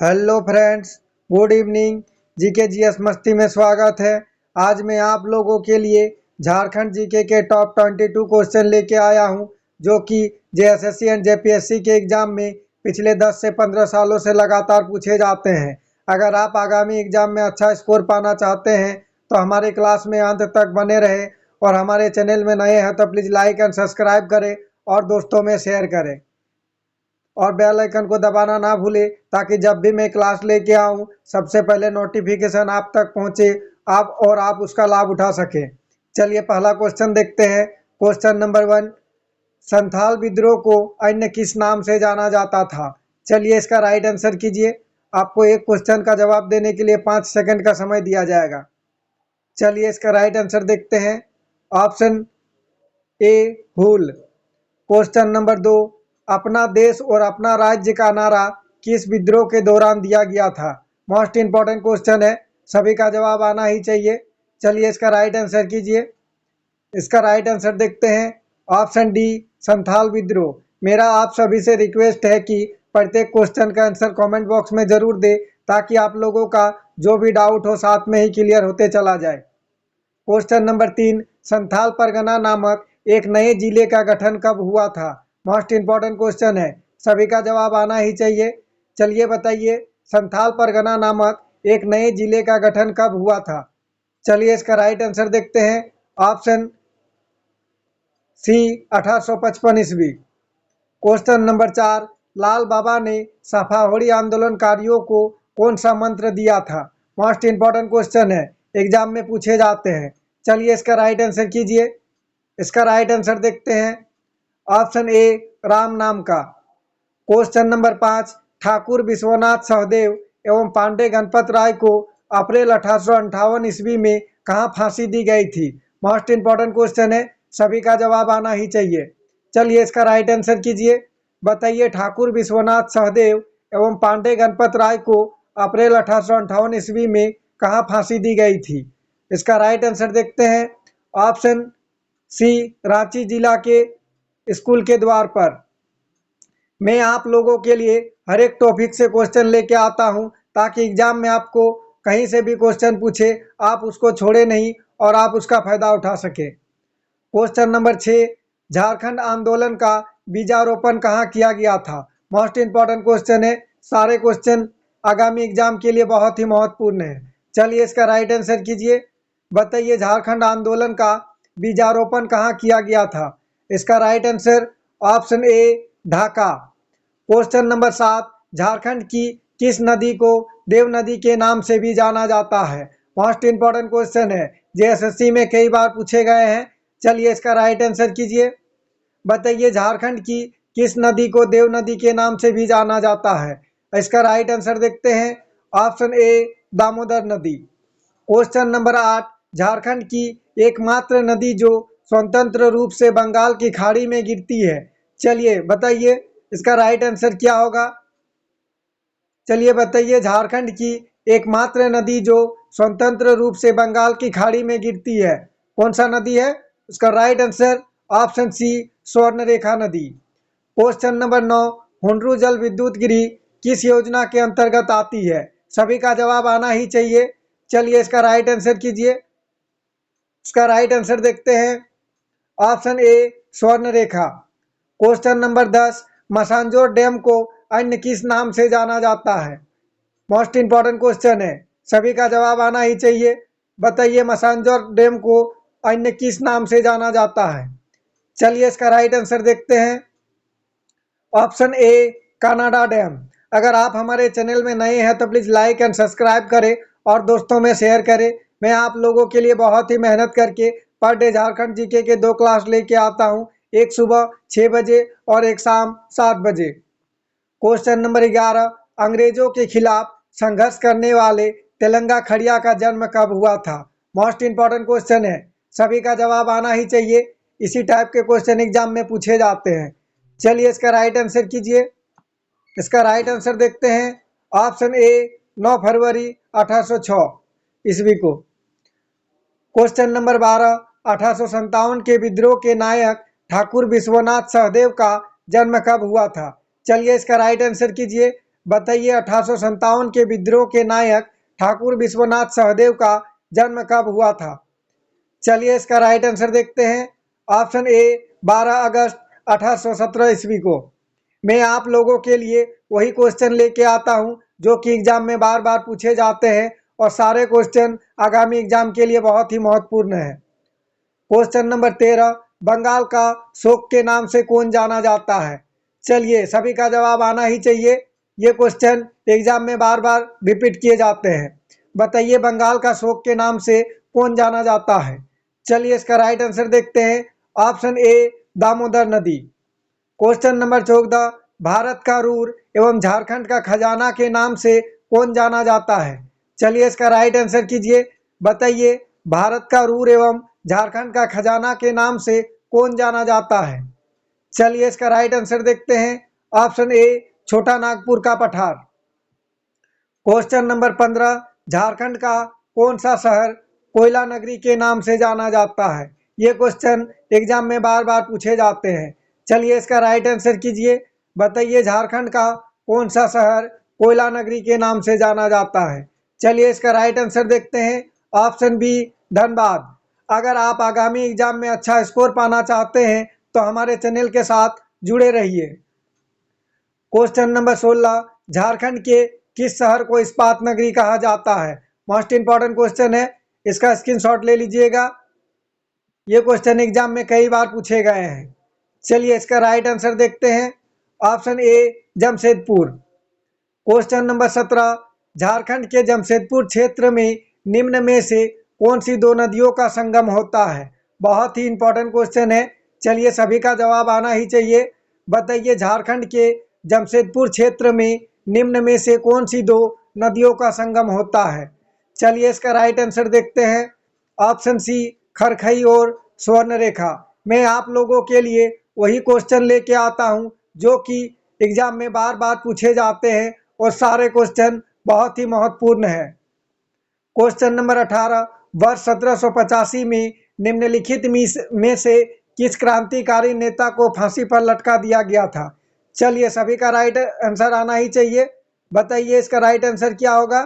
Hello friends, good evening. GK GS मस्ती में स्वागत है। आज मैं आप लोगों के लिए झारखंड जीके के टॉप 22 क्वेश्चन लेके आया हूं, जो कि जेएसएससी एंड जेपीएससी के एग्जाम में पिछले 10 से 15 सालों से लगातार पूछे जाते हैं। अगर आप आगामी एग्जाम में अच्छा स्कोर पाना चाहते हैं तो हमारे क्लास में अंत तक बने रहें, और हमारे चैनल में नए हैं तो प्लीज़ लाइक एंड सब्सक्राइब करें और दोस्तों में शेयर करें और बेल आइकन को दबाना ना भूले, ताकि जब भी मैं क्लास लेके आऊं सबसे पहले नोटिफिकेशन आप तक पहुंचे आप उसका लाभ उठा सकें। चलिए पहला क्वेश्चन देखते हैं। क्वेश्चन नंबर 1, संथाल विद्रोह को अन्य किस नाम से जाना जाता था? चलिए इसका राइट आंसर कीजिए। आपको एक क्वेश्चन का जवाब देने के लिए 5 सेकंड का समय दिया जाएगा। चलिए इसका राइट आंसर देखते हैं। Option A, Hul. Question number 2, अपना देश और अपना राज्य का नारा किस विद्रोह के दौरान दिया गया था? मोस्ट इंपॉर्टेंट क्वेश्चन है, सभी का जवाब आना ही चाहिए। चलिए इसका राइट आंसर कीजिए। इसका राइट आंसर देखते हैं। ऑप्शन डी, संथाल विद्रोह। मेरा आप सभी से रिक्वेस्ट है कि प्रत्येक क्वेश्चन का आंसर कमेंट बॉक्स में जरूर दे, ताकि आप लोगों का जो भी डाउट हो साथ में ही क्लियर होते चला जाए। क्वेश्चन नंबर 3, संथाल परगना नामक एक नए जिले का गठन कब हुआ था? मोस्ट इंपॉर्टेंट क्वेश्चन है, सभी का जवाब आना ही चाहिए। चलिए बताइए, संथाल परगना नामक एक नए जिले का गठन कब हुआ था? चलिए इसका राइट आंसर देखते हैं। ऑप्शन सी, 1855 ईस्वी। क्वेश्चन नंबर 4, लाल बाबा ने सफावड़ी आंदोलनकारियों को कौन सा मंत्र दिया था? मोस्ट इंपॉर्टेंट क्वेश्चन है, एग्जाम में पूछे जाते हैं। चलिए इसका राइट आंसर कीजिए। इसका राइट आंसर देखते हैं। ऑप्शन ए, राम नाम का। क्वेश्चन नंबर 5, ठाकुर विश्वनाथ सहदेव एवं पांडे गणपत राय को अप्रैल 1858 ईस्वी में कहाँ फांसी दी गई थी? मोस्ट इंपॉर्टेंट क्वेश्चन है, सभी का जवाब आना ही चाहिए। चलिए इसका राइट आंसर कीजिए। बताइए, ठाकुर विश्वनाथ सहदेव एवं पांडे गणपत राय को अप्रैल 1858 ईस्वी में कहाँ फांसी दी गई थी? इसका राइट आंसर देखते हैं। ऑप्शन सी, रांची जिला के स्कूल के द्वार पर। मैं आप लोगों के लिए हर एक टॉपिक से क्वेश्चन लेके आता हूं, ताकि एग्जाम में आपको कहीं से भी क्वेश्चन पूछे आप उसको छोड़े नहीं और आप उसका फायदा उठा सके। क्वेश्चन नंबर 6, झारखंड आंदोलन का बीजारोपण कहाँ किया गया था? मोस्ट इंपॉर्टेंट क्वेश्चन है, सारे क्वेश्चन आगामी एग्जाम के लिए बहुत ही महत्वपूर्ण है। चलिए इसका राइट आंसर कीजिए। बताइए, झारखंड आंदोलन का बीजारोपण कहाँ किया गया था? इसका right answer option A, Dhaka. Question number 7, Jharkhand की किस नदी को देव नदी के नाम से भी जाना जाता है? मोस्ट इंपॉर्टेंट क्वेश्चन है, जेएसएससी में कई बार पूछे गए हैं। चलिए इसका राइट आंसर कीजिए। बताइए, झारखंड की किस नदी को देव नदी के नाम से भी जाना जाता है? इसका राइट आंसर देखते हैं। ऑप्शन ए, दामोदर नदी। क्वेश्चन नंबर 8, झारखंड की एकमात्र नदी जो स्वतंत्र रूप से बंगाल की खाड़ी में गिरती है। चलिए बताइए, इसका राइट आंसर क्या होगा? चलिए बताइए, झारखंड की एकमात्र नदी जो स्वतंत्र रूप से बंगाल की खाड़ी में गिरती है, कौन सा नदी है? उसका right answer option C, Swarnarekha नदी। क्वेश्चन नंबर 9, हुंडरू जल विद्युत गिरी किस योजना के अंतर्गत आती है? सभी का जवाब आना ही चाहिए। चलिए इसका राइट आंसर कीजिए। इसका राइट आंसर देखते हैं। Option A, Swarnarekha. Question number 10, Massanjore dam को अन्य किस नाम से जाना जाता है? मोस्ट इंपॉर्टेंट क्वेश्चन है, सभी का जवाब आना ही चाहिए। बताइए, मसांजोर डैम को अन्य किस नाम से जाना जाता है? चलिए इसका राइट आंसर देखते हैं। Option A, Canada dam. अगर आप हमारे चैनल में नए हैं तो प्लीज़ लाइक एंड सब्सक्राइब करें और दोस्तों में शेयर करें। मैं आप लोगों के लिए बहुत ही मेहनत करके पर डे झारखंड जीके के 2 क्लास लेके आता हूं, एक सुबह 6 बजे और एक शाम 7 बजे। क्वेश्चन नंबर 11, अंग्रेजों के खिलाफ संघर्ष करने वाले तेलंगा खड़िया का जन्म कब हुआ था? मोस्ट इंपॉर्टेंट क्वेश्चन है, सभी का जवाब आना ही चाहिए। इसी टाइप के क्वेश्चन एग्जाम में पूछे जाते हैं। चलिए इसका राइट आंसर कीजिए। इसका राइट आंसर देखते हैं। ऑप्शन ए, 9 फरवरी 1806 ईस्वी को। क्वेश्चन नंबर 12, 1857 के विद्रोह के नायक ठाकुर विश्वनाथ सहदेव का जन्म कब हुआ था? चलिए इसका राइट आंसर कीजिए। बताइए 1857 के विद्रोह के नायक ठाकुर विश्वनाथ सहदेव का जन्म कब हुआ था? चलिए इसका राइट आंसर देखते हैं। ऑप्शन ए 12 अगस्त 1817 ईस्वी को। मैं आप लोगों के लिए वही क्वेश्चन लेके आता हूं जो कि एग्जाम में बार बार पूछे जाते हैं और सारे क्वेश्चन आगामी एग्जाम के लिए बहुत ही महत्वपूर्ण है। क्वेश्चन नंबर 13, बंगाल का शोक के नाम से कौन जाना जाता है? चलिए सभी का जवाब आना ही चाहिए। ये क्वेश्चन एग्जाम में बार बार रिपीट किए जाते हैं। बताइए बंगाल का शोक के नाम से कौन जाना जाता है? चलिए इसका राइट आंसर देखते हैं। ऑप्शन ए दामोदर नदी। क्वेश्चन नंबर 14, भारत का रूर एवं झारखंड का खजाना के नाम से कौन जाना जाता है? चलिए इसका राइट आंसर कीजिए। बताइए भारत का रूर एवं झारखंड का खजाना के नाम से कौन जाना जाता है? चलिए इसका राइट आंसर देखते हैं। ऑप्शन ए छोटा नागपुर का पठार। क्वेश्चन नंबर 15, झारखंड का कौन सा शहर कोयला नगरी के नाम से जाना जाता है? ये क्वेश्चन एग्जाम में बार बार पूछे जाते हैं। चलिए इसका राइट आंसर कीजिए। बताइए झारखंड का कौन सा शहर कोयला नगरी के नाम से जाना जाता है? चलिए इसका राइट आंसर देखते हैं। Option B Dhanbad. अगर आप आगामी एग्जाम में अच्छा स्कोर पाना चाहते हैं तो हमारे चैनल के साथ जुड़े रहिए। क्वेश्चन नंबर 16, झारखंड के किस शहर को इस्पात नगरी कहा जाता है? मोस्ट इंपॉर्टेंट क्वेश्चन है, इसका स्क्रीनशॉट ले लीजिएगा। ये क्वेश्चन एग्जाम में कई बार पूछे गए हैं। चलिए इसका राइट आंसर देखते हैं। ऑप्शन ए जमशेदपुर। क्वेश्चन नंबर 17, झारखंड के जमशेदपुर क्षेत्र में निम्न में से कौन सी दो नदियों का संगम होता है? बहुत ही इंपॉर्टेंट क्वेश्चन है। चलिए सभी का जवाब आना ही चाहिए। बताइए झारखंड के जमशेदपुर क्षेत्र में निम्न में से कौन सी दो नदियों का संगम होता है? चलिए इसका राइट आंसर देखते हैं। ऑप्शन सी खरखई और स्वर्णरेखा। मैं आप लोगों के लिए वही क्वेश्चन लेके आता हूं जो कि एग्जाम में बार बार पूछे जाते हैं और सारे क्वेश्चन बहुत ही महत्वपूर्ण है। क्वेश्चन नंबर 18, वर्ष 1785 में निम्नलिखित में से किस क्रांतिकारी नेता को फांसी पर लटका दिया गया था? चलिए सभी का राइट आंसर आना ही चाहिए। बताइए इसका राइट आंसर क्या होगा?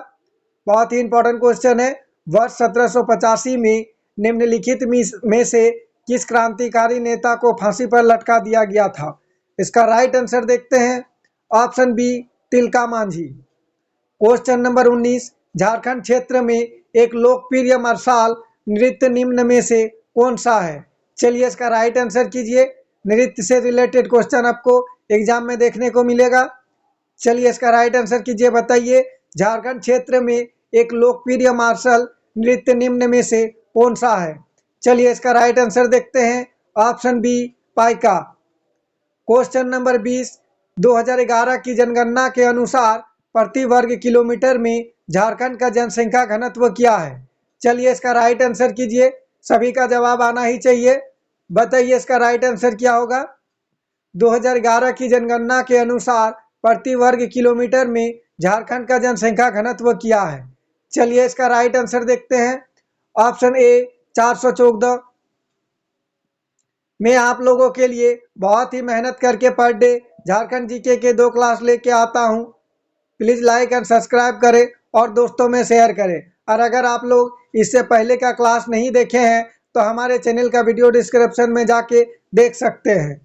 बहुत ही इंपॉर्टेंट क्वेश्चन है। वर्ष 1785 में निम्नलिखित में से किस क्रांतिकारी नेता को फांसी पर लटका दिया गया था? इसका राइट आंसर देखते हैं। Option B Tilka Manjhi. Question number 19, Jharkhand क्षेत्र में एक लोकप्रिय मरसाल नृत्य निम्न में से कौन सा है? चलिए इसका राइट आंसर कीजिए। नृत्य से रिलेटेड क्वेश्चन आपको एग्जाम में देखने को मिलेगा। चलिए इसका राइट आंसर कीजिए। बताइए झारखंड क्षेत्र में एक लोकप्रिय मार्शल नृत्य निम्न में से कौन सा है? चलिए इसका राइट आंसर देखते हैं। Option B Paika. Question number 20, 2011 की जनगणना के अनुसार प्रति वर्ग किलोमीटर में झारखंड का जनसंख्या घनत्व क्या है? चलिए इसका राइट आंसर कीजिए। सभी का जवाब आना ही चाहिए। बताइए इसका राइट आंसर क्या होगा? 2011 की जनगणना के अनुसार प्रति वर्ग किलोमीटर में झारखंड का जनसंख्या घनत्व क्या है? चलिए इसका राइट आंसर देखते हैं। ऑप्शन ए 414। मैं आप लोगों के लिए बहुत ही मेहनत करके पर डे झारखंड जीके के 2 क्लास लेके आता हूं। प्लीज़ लाइक एंड सब्सक्राइब करें और दोस्तों में शेयर करें। और अगर आप लोग इससे पहले का क्लास नहीं देखे हैं तो हमारे चैनल का वीडियो डिस्क्रिप्शन में जाके देख सकते हैं।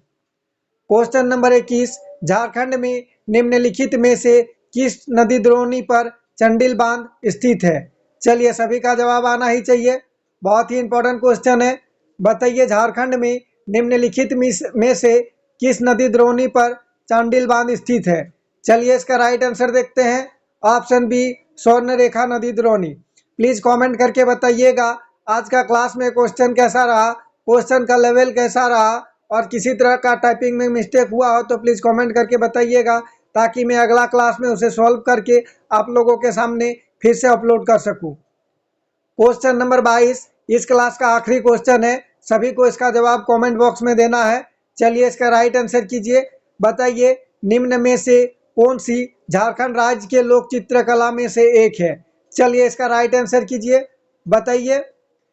क्वेश्चन नंबर 21, झारखंड में निम्नलिखित में से किस नदी द्रोणी पर चंडिल बांध स्थित है? चलिए सभी का जवाब आना ही चाहिए। बहुत ही इंपॉर्टेंट क्वेश्चन है। बताइए झारखंड में निम्नलिखित में से किस नदी द्रोणी पर चांडिल बांध स्थित है? चलिए इसका राइट आंसर देखते हैं। ऑप्शन बी स्वर्णरेखा नदी द्रोणी। प्लीज कमेंट करके बताइएगा आज का क्लास में क्वेश्चन कैसा रहा, क्वेश्चन का लेवल कैसा रहा, और किसी तरह का टाइपिंग में मिस्टेक हुआ हो तो प्लीज कमेंट करके बताइएगा ताकि मैं अगला क्लास में उसे सॉल्व करके आप लोगों के सामने फिर से अपलोड कर सकूं। क्वेश्चन नंबर 22 इस क्लास का आखिरी क्वेश्चन है। सभी को इसका जवाब कमेंट बॉक्स में देना है। चलिए इसका राइट आंसर कीजिए। बताइए निम्न में से कौन सी झारखंड राज्य के लोक चित्रकला में से एक है? चलिए इसका राइट आंसर कीजिए। बताइए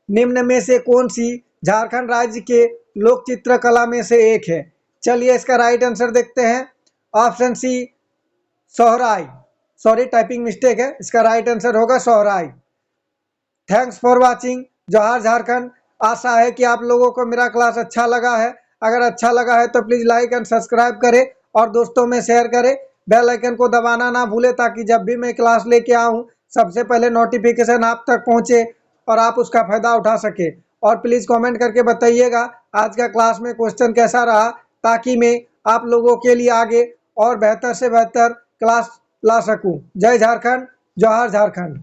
निम्न में से कौन सी झारखंड राज्य के लोक चित्रकला में से एक है? चलिए इसका राइट आंसर देखते हैं। Option C Sohrai. Sorry typing mistake है, इसका राइट आंसर होगा सोहराय। Thanks for watching. जोहार झारखंड। आशा है कि आप लोगों को मेरा क्लास अच्छा लगा है। अगर अच्छा लगा है तो प्लीज़ लाइक एंड सब्सक्राइब करें और दोस्तों में शेयर करें। बेल आइकन को दबाना ना भूलें ताकि जब भी मैं क्लास लेके आऊँ सबसे पहले नोटिफिकेशन आप तक पहुँचे और आप उसका फ़ायदा उठा सके। और प्लीज़ कमेंट करके बताइएगा आज का क्लास में क्वेश्चन कैसा रहा, ताकि मैं आप लोगों के लिए आगे और बेहतर से बेहतर क्लास ला सकूं। जय झारखंड, जोहार झारखंड।